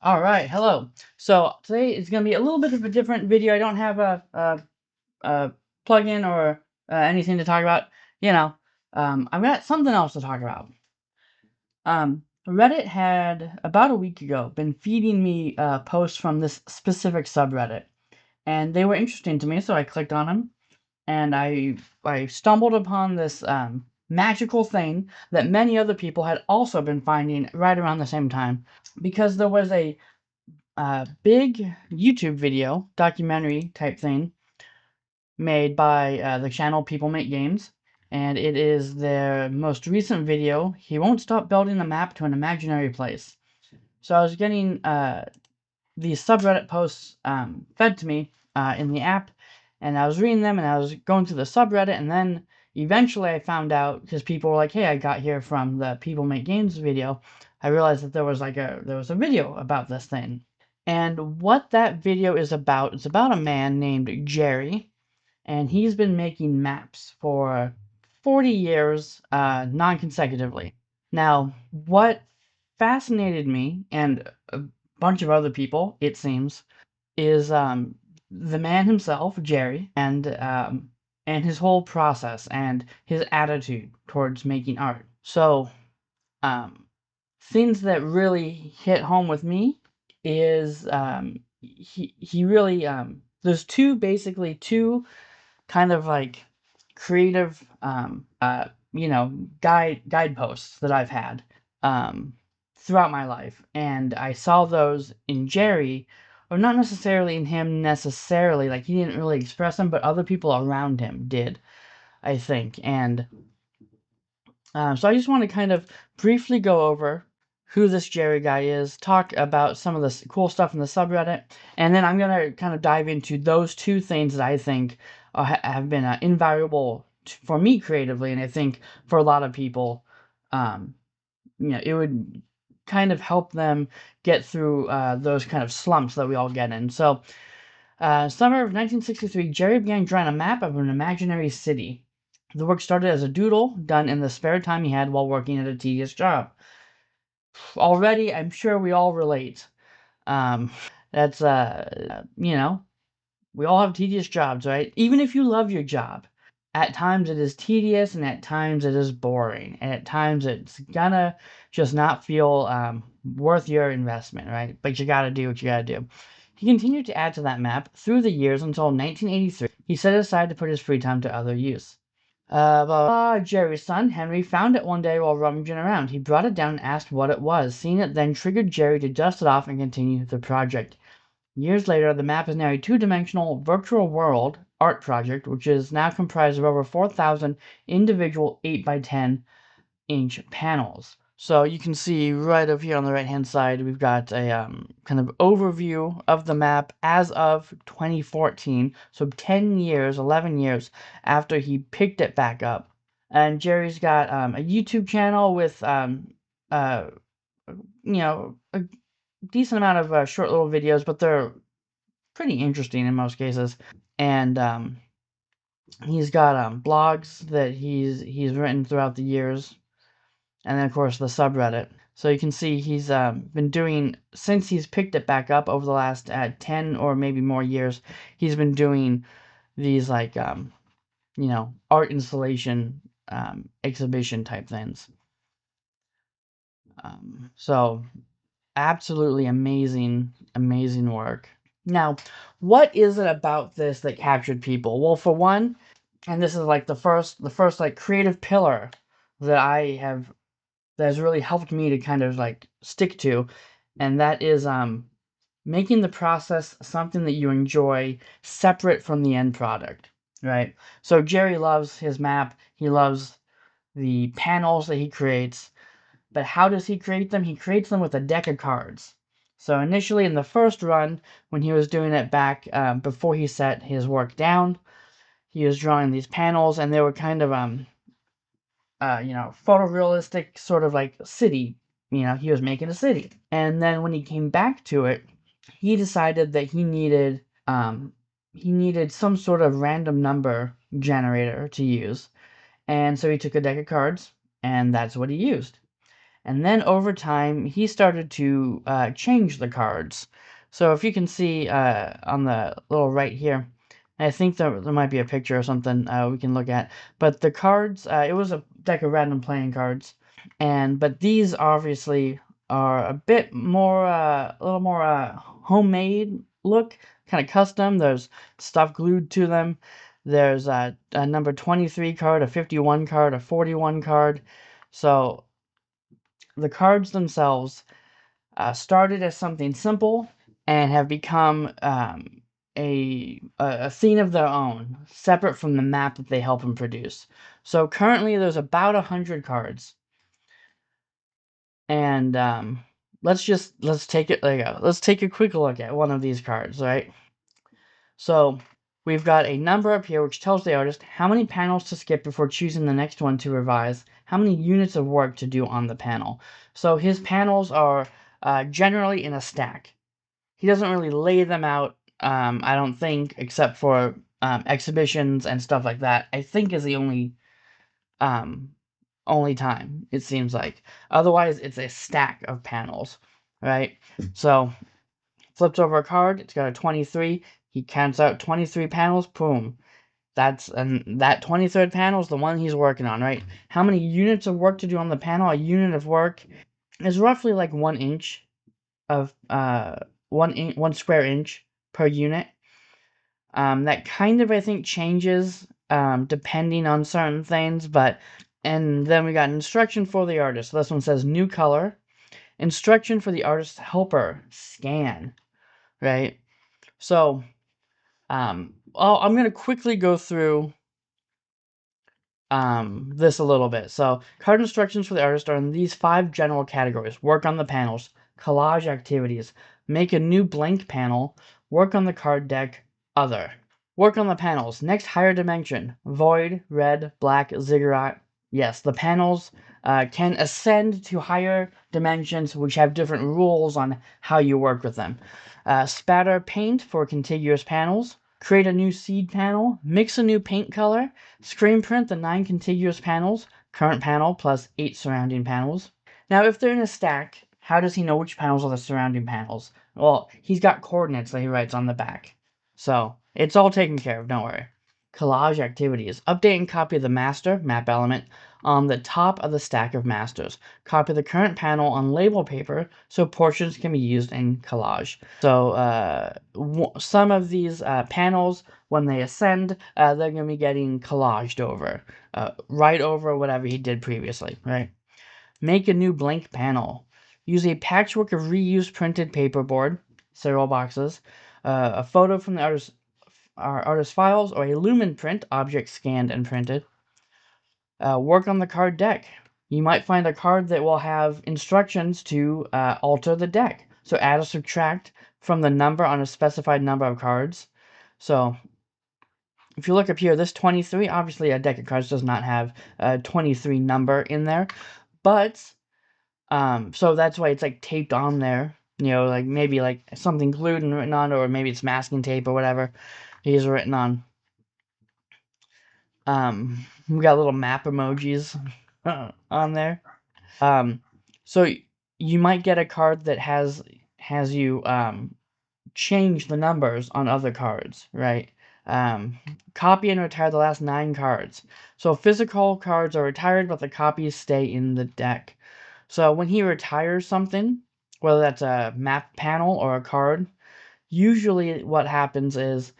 All right, hello. So today is going to be a little bit of a different video. I don't have a plugin or anything to talk about. You know, I've got something else to talk about. Reddit had about a week ago been feeding me posts from this specific subreddit, and they were interesting to me, so I clicked on them, and I stumbled upon this magical thing that many other people had also been finding right around the same time, because there was a big YouTube video, documentary type thing, made by the channel People Make Games, and it is their most recent video, He Won't Stop Building a Map to an Imaginary Place. So I was getting these subreddit posts fed to me in the app, and I was reading them, and I was going through the subreddit, and then eventually I found out, because people were like, hey, I got here from the People Make Games video, I realized that there was a video about this thing. And what that video is about, it's about a man named Jerry, and he's been making maps for 40 years non-consecutively. Now, what fascinated me, and a bunch of other people, it seems, is the man himself, Jerry, and his whole process and his attitude towards making art. So, um, things that really hit home with me is he really there's two kind of like creative guideposts that I've had throughout my life, and I saw those in Jerry, or not necessarily in him necessarily, like he didn't really express them, but other people around him did, I think. And so I just want to kind of briefly go over who this Jerry guy is, talk about some of the cool stuff in the subreddit, and then I'm going to kind of dive into those two things that I think have been invaluable for me creatively, and I think for a lot of people, it would kind of help them get through those kind of slumps that we all get in. So, summer of 1963, Jerry began drawing a map of an imaginary city. The work started as a doodle done in the spare time he had while working at a tedious job. Already, I'm sure we all relate. Um, that's, we all have tedious jobs, right? Even if you love your job, at times it is tedious and at times it is boring. And at times it's gonna just not feel worth your investment, right? But you gotta do what you gotta do. He continued to add to that map through the years until 1983. He set aside to put his free time to other use. Jerry's son, Henry, found it one day while rummaging around. He brought it down and asked what it was. Seeing it then triggered Jerry to dust it off and continue the project. Years later, the map is now a two-dimensional virtual world art project, which is now comprised of over 4,000 individual 8 by 10 inch panels. So you can see right over here on the right-hand side, we've got a kind of overview of the map as of 2014. So 10 years, 11 years after he picked it back up. And Jerry's got a YouTube channel with, a decent amount of short little videos, but they're pretty interesting in most cases. And he's got blogs that he's written throughout the years, and then of course the subreddit. So you can see he's been doing, since he's picked it back up over the last 10 or maybe more years, he's been doing these like art installation exhibition type things. So absolutely amazing work. Now, what is it about this that captured people? Well, for one, and this is like the first like creative pillar that has really helped me to kind of like stick to, and that is making the process something that you enjoy separate from the end product, right? So Jerry loves his map, he loves the panels that he creates, but how does he create them? He creates them with a deck of cards. So initially in the first run, when he was doing it back before he set his work down, he was drawing these panels, and they were kind of photorealistic, sort of like city. He was making a city. And then when he came back to it, he decided that he needed some sort of random number generator to use. And so he took a deck of cards, and that's what he used. And then over time, he started to change the cards. So if you can see on the little right here, I think there might be a picture or something we can look at. But the cards, it was a deck of random playing cards. But these obviously are a bit more, a little more homemade look, kind of custom. There's stuff glued to them. There's a number 23 card, a 51 card, a 41 card. So the cards themselves started as something simple and have become a scene of their own, separate from the map that they help them produce. So currently, there's about 100 cards, and let's take it. Let's take a quick look at one of these cards, right? So we've got a number up here which tells the artist how many panels to skip before choosing the next one to revise, how many units of work to do on the panel. So his panels are generally in a stack. He doesn't really lay them out, I don't think, except for exhibitions and stuff like that. I think is the um, only time, it seems like. Otherwise, it's a stack of panels, right? So flips over a card, it's got a 23. He counts out 23 panels, boom. And that 23rd panel is the one he's working on, right? How many units of work to do on the panel? A unit of work is roughly like 1 inch of 1 square inch per unit. That kind of, I think, changes depending on certain things, and then we got instruction for the artist. So this one says new color, instruction for the artist helper, scan, right? So I'm gonna quickly go through this a little bit. So card instructions for the artist are in these 5 general categories: work on the panels, collage activities, make a new blank panel, work on the card deck, other. Work on the panels. Next higher dimension: void, red, black, ziggurat. Yes, the panels can ascend to higher dimensions which have different rules on how you work with them. Spatter paint for contiguous panels. Create a new seed panel. Mix a new paint color. Screen print the 9 contiguous panels. Current panel plus 8 surrounding panels. Now, if they're in a stack, how does he know which panels are the surrounding panels? Well, he's got coordinates that he writes on the back. So, it's all taken care of, don't worry. Collage activities. Update and copy the master, map element, on the top of the stack of masters. Copy the current panel on label paper so portions can be used in collage. So, some of these panels, when they ascend, they're going to be getting collaged over. Right over whatever he did previously, right? Make a new blank panel. Use a patchwork of reused printed paperboard, cereal boxes, a photo from the artist's files, or a lumen print, object scanned and printed. Work on the card deck. You might find a card that will have instructions to alter the deck. So add or subtract from the number on a specified number of cards. So if you look up here, this 23, obviously a deck of cards does not have a 23 number in there, but so that's why it's like taped on there. You know, like maybe like something glued and written on, or maybe it's masking tape or whatever he's written on. We got little map emojis on there. So you might get a card that has you change the numbers on other cards, right? Copy and retire the last 9 cards. So physical cards are retired, but the copies stay in the deck. So when he retires something, whether that's a map panel or a card, usually what happens is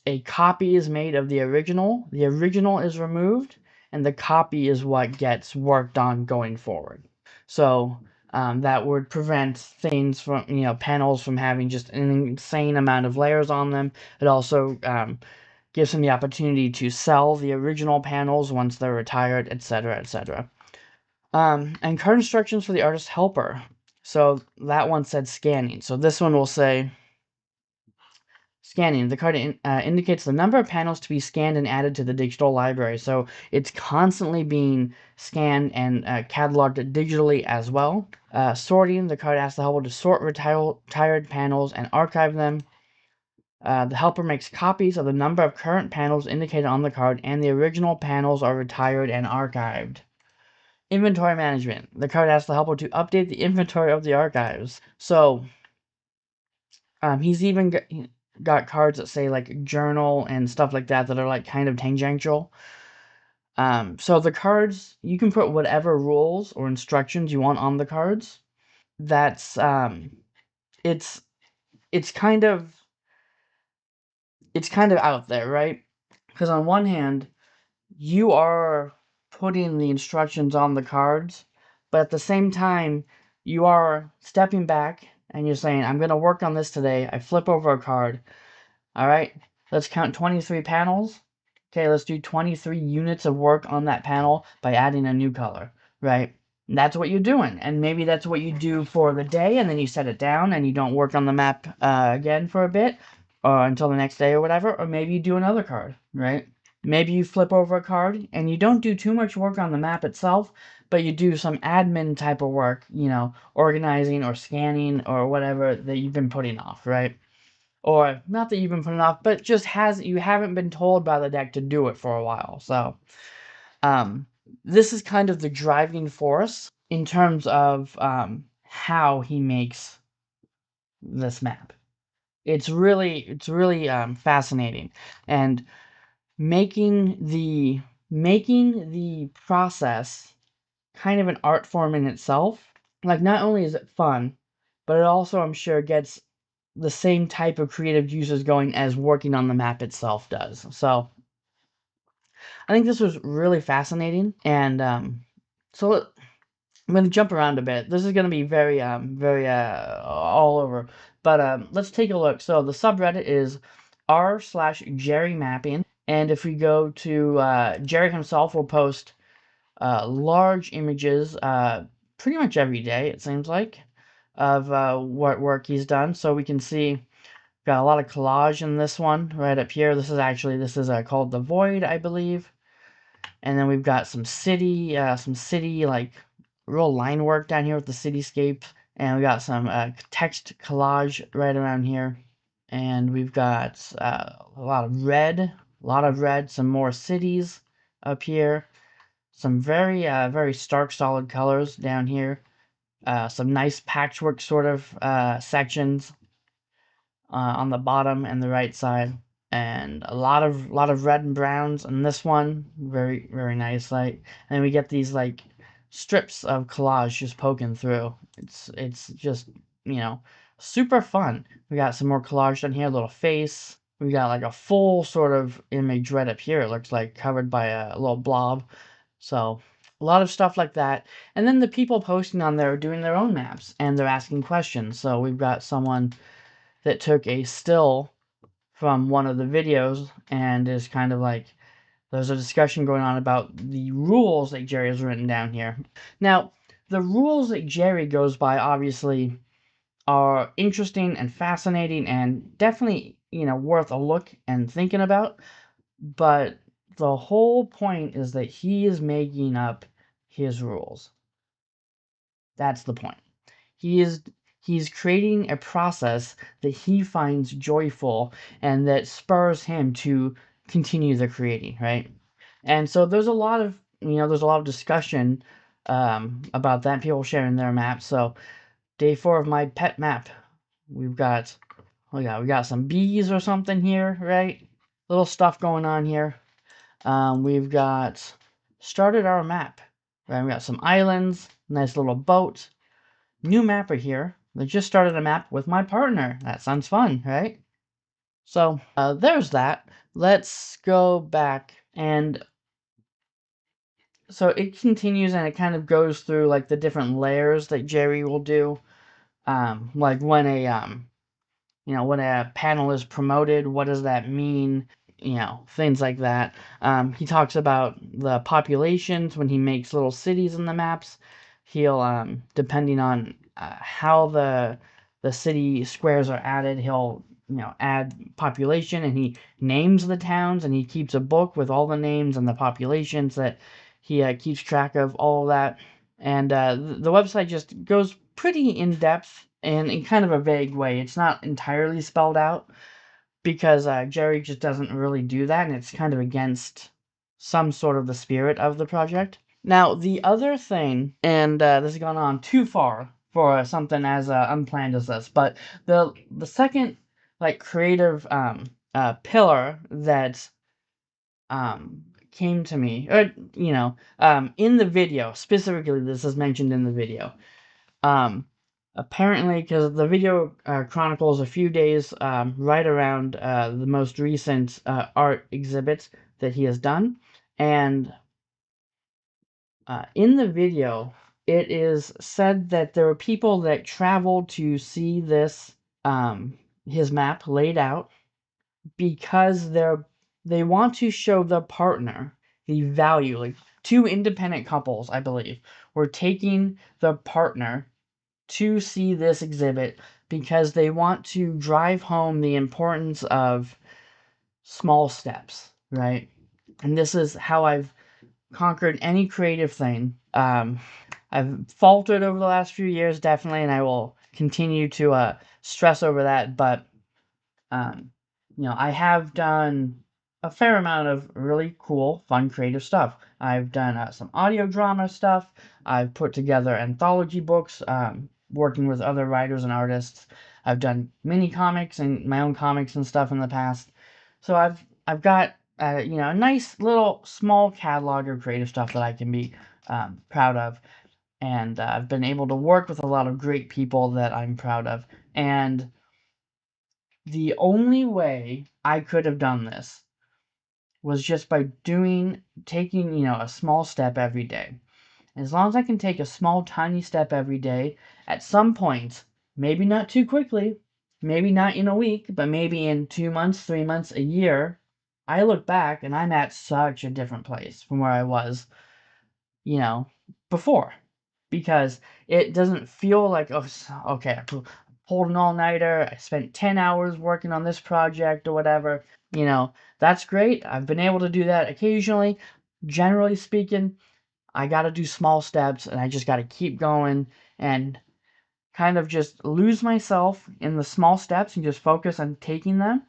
a copy is made of the original is removed, and the copy is what gets worked on going forward. So that would prevent things from, panels from having just an insane amount of layers on them. It also gives them the opportunity to sell the original panels once they're retired, etc., etc. And card instructions for the artist helper. So that one said scanning. So this one will say scanning. The card indicates the number of panels to be scanned and added to the digital library. So it's constantly being scanned and cataloged digitally as well. Sorting. The card asks the helper to sort retired panels and archive them. The helper makes copies of the number of current panels indicated on the card, and the original panels are retired and archived. Inventory management. The card asks the helper to update the inventory of the archives. So, he's even got cards that say like journal and stuff like that that are like kind of tangential. So the cards, you can put whatever rules or instructions you want on the cards. That's it's it's kind of out there, right? Because on one hand, you are putting the instructions on the cards, but at the same time, you are stepping back and you're saying, I'm going to work on this today. I flip over a card. All right, let's count 23 panels. Okay, let's do 23 units of work on that panel by adding a new color, right? And that's what you're doing. And maybe that's what you do for the day, and then you set it down and you don't work on the map again for a bit or until the next day or whatever. Or maybe you do another card, right? Maybe you flip over a card and you don't do too much work on the map itself, but you do some admin type of work, organizing or scanning or whatever that you've been putting off, right? Or not that you've been putting off, but just you haven't been told by the deck to do it for a while. So, um, this is kind of the driving force in terms of how he makes this map. It's really fascinating, and making the process kind of an art form in itself. Like, not only is it fun, but it also, I'm sure, gets the same type of creative juices going as working on the map itself does. So I think this was really fascinating, and so I'm going to jump around a bit. This is going to be very all over, but let's take a look. So the subreddit is r/Jerrymapping, and if we go to Jerry himself, will post large images pretty much every day, it seems like, of what work he's done. So we can see got a lot of collage in this one right up here. This is called The Void, I believe. And then we've got some city like real line work down here with the cityscape. And we got some text collage right around here. And we've got a lot of red, some more cities up here. Some very stark, solid colors down here. Some nice patchwork sort of sections on the bottom and the right side, and a lot of red and browns on this one. Very nice. Like, and then we get these like strips of collage just poking through. It's just super fun. We got some more collage down here, a little face. We got like a full sort of image right up here. It looks like covered by a little blob. So a lot of stuff like that. And then the people posting on there are doing their own maps and they're asking questions. So we've got someone that took a still from one of the videos and is kind of like, there's a discussion going on about the rules that Jerry has written down here. Now, the rules that Jerry goes by obviously are interesting and fascinating and definitely, worth a look and thinking about. But the whole point is that he is making up his rules. That's the point. He's creating a process that he finds joyful and that spurs him to continue the creating, right? And so there's a lot of discussion about that, people sharing their maps. So day 4 of my pet map, we've got we got some bees or something here, right? Little stuff going on here. We've got started our map. Right? We got some islands, nice little boat. New mapper here. I just started a map with my partner. That sounds fun, right? So, there's that. Let's go back. And so it continues and it kind of goes through like the different layers that Jerry will do. Like when a panel is promoted, what does that mean? Things like that. He talks about the populations when he makes little cities in the maps. He'll, depending on how the city squares are added, he'll add population, and he names the towns, and he keeps a book with all the names and the populations that he keeps track of all of that. And the website just goes pretty in depth and in kind of a vague way. It's not entirely spelled out because Jerry just doesn't really do that, and it's kind of against some sort of the spirit of the project. Now, the other thing, and this has gone on too far for something as unplanned as this, but the second like creative pillar that came to me, or in the video specifically, this is mentioned in the video. Apparently, because the video chronicles a few days right around the most recent art exhibits that he has done, and in the video, it is said that there were people that traveled to see this, his map laid out, because they want to show the partner the value. Like two independent couples, I believe, were taking the partner to see this exhibit because they want to drive home the importance of small steps, right? And this is how I've conquered any creative thing. I've faltered over the last few years, definitely, and I will continue to stress over that. But um, I have done a fair amount of really cool, fun, creative stuff. I've done some audio drama stuff. I've put together anthology books, working with other writers and artists. I've done mini comics and my own comics and stuff in the past. So I've got a nice little small catalog of creative stuff that I can be proud of, and I've been able to work with a lot of great people that I'm proud of. And the only way I could have done this was just by taking, a small step every day. As long as I can take a small, tiny step every day, at some point, maybe not too quickly, maybe not in a week, but maybe in 2 months, 3 months, a year, I look back and I'm at such a different place from where I was, you know, before. Because it doesn't feel like, oh, okay, I pulled an all-nighter, I spent 10 hours working on this project or whatever. That's great. I've been able to do that occasionally. Generally speaking, I got to do small steps and I just got to keep going and kind of just lose myself in the small steps and just focus on taking them.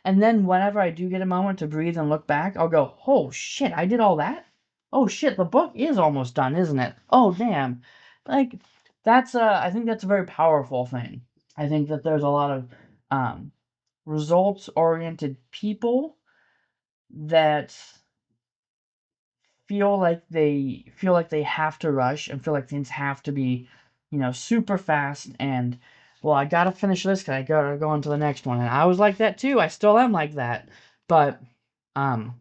And then whenever I do get a moment to breathe and look back, I'll go, oh shit, I did all that? Oh shit, the book is almost done, isn't it? Oh damn. Like, I think that's a very powerful thing. I think that there's a lot of results oriented people that feel like they have to rush and feel like things have to be, super fast, and well, I gotta finish this because I gotta go on to the next one. And I was like that too. I still am like that. But I've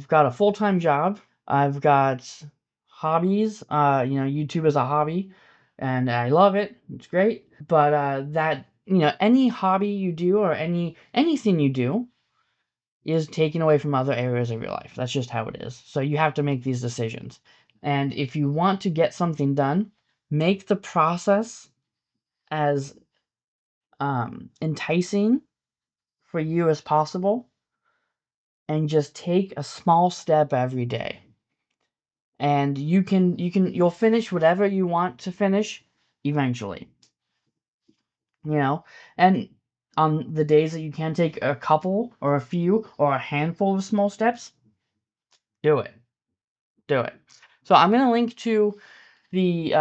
got a full-time job. I've got hobbies. YouTube is a hobby and I love it. It's great. But that any hobby you do or anything you do is taken away from other areas of your life. That's just how it is. So you have to make these decisions. And if you want to get something done, make the process as enticing for you as possible, and just take a small step every day. And you'll finish whatever you want to finish eventually. And on the days that you can take a couple or a few or a handful of small steps, do it. Do it. So I'm going to link to the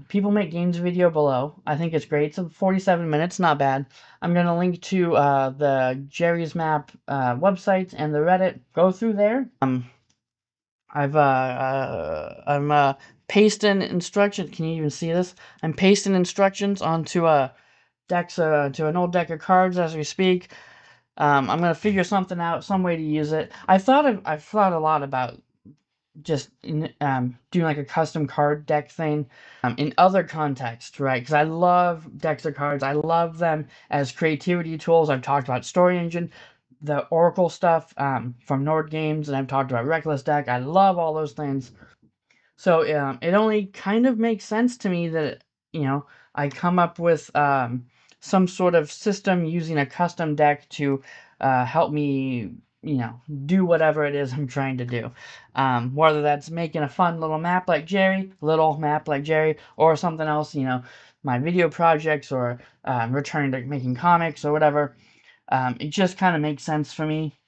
People Make Games video below. I think it's great. It's 47 minutes, not bad. I'm going to link to the Jerry's Map website and the Reddit. Go through there. I'm pasting instructions. Can you even see this? I'm pasting instructions onto a to an old deck of cards as we speak. I'm gonna figure something out, some way to use it. I've thought a lot about just doing like a custom card deck thing in other contexts, right? Because I love decks of cards. I love them as creativity tools. I've talked about Story Engine, the Oracle stuff from Nord Games, and I've talked about Reckless Deck. I love all those things. So it only kind of makes sense to me that I come up with some sort of system using a custom deck to help me do whatever it is I'm trying to do. Whether that's making a fun little map like Jerry, or something else, my video projects, or returning to making comics or whatever. It just kind of makes sense for me.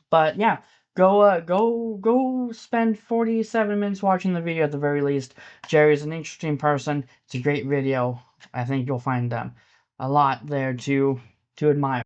But yeah, go spend 47 minutes watching the video at the very least. Jerry's an interesting person. It's a great video. I think you'll find a lot there to admire.